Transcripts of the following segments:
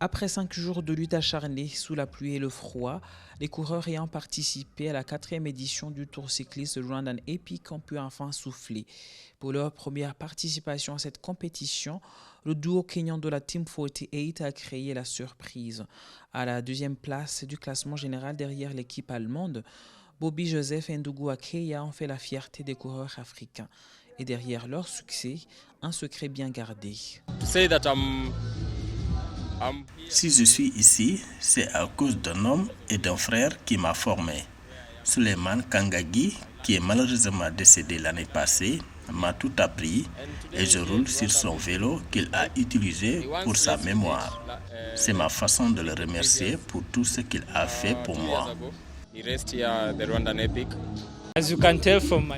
Après 5 jours de lutte acharnée sous la pluie et le froid, les coureurs ayant participé à la 4e édition du Tour cycliste Rwandan Epic ont pu enfin souffler. Pour leur première participation à cette compétition, le duo kényan de la Team 48 a créé la surprise. À la 2e place du classement général derrière l'équipe allemande, Bobby Joseph et Ndugu Akeya ont fait la fierté des coureurs africains. Et derrière leur succès, un secret bien gardé. Si je suis ici, c'est à cause d'un homme et d'un frère qui m'a formé. Suleiman Kangagi, qui est malheureusement décédé l'année passée, m'a tout appris et je roule sur son vélo qu'il a utilisé pour sa mémoire. C'est ma façon de le remercier pour tout ce qu'il a fait pour moi.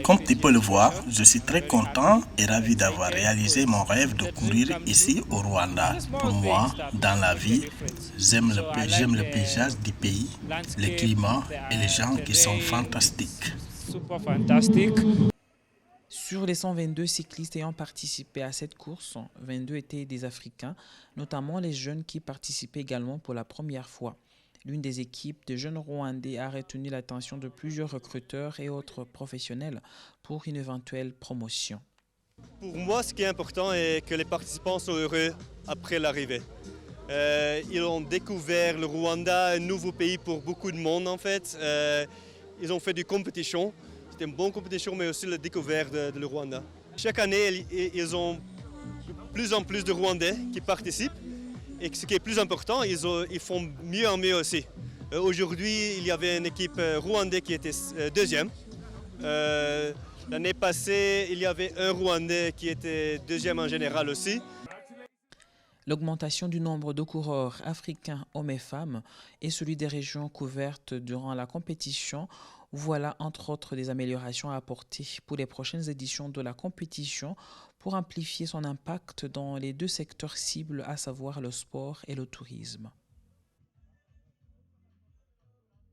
Comme tu peux le voir, je suis très content et ravi d'avoir réalisé mon rêve de courir ici au Rwanda. Pour moi, dans la vie, j'aime le paysage du pays, le climat et les gens qui sont fantastiques. Sur les 122 cyclistes ayant participé à cette course, 22 étaient des Africains, notamment les jeunes qui participaient également pour la première fois. L'une des équipes de jeunes Rwandais a retenu l'attention de plusieurs recruteurs et autres professionnels pour une éventuelle promotion. Pour moi, ce qui est important est que les participants soient heureux après l'arrivée. Ils ont découvert le Rwanda, un nouveau pays pour beaucoup de monde en fait. Ils ont fait des compétitions. C'était une bonne compétition, mais aussi la découverte de le Rwanda. Chaque année, ils ont de plus en plus de Rwandais qui participent. Et ce qui est plus important, ils font mieux en mieux aussi. Aujourd'hui, il y avait une équipe rwandaise qui était deuxième. L'année passée, il y avait un Rwandais qui était deuxième en général aussi. L'augmentation du nombre de coureurs africains, hommes et femmes, et celui des régions couvertes durant la compétition, voilà entre autres des améliorations à apporter pour les prochaines éditions de la compétition pour amplifier son impact dans les deux secteurs cibles, à savoir le sport et le tourisme.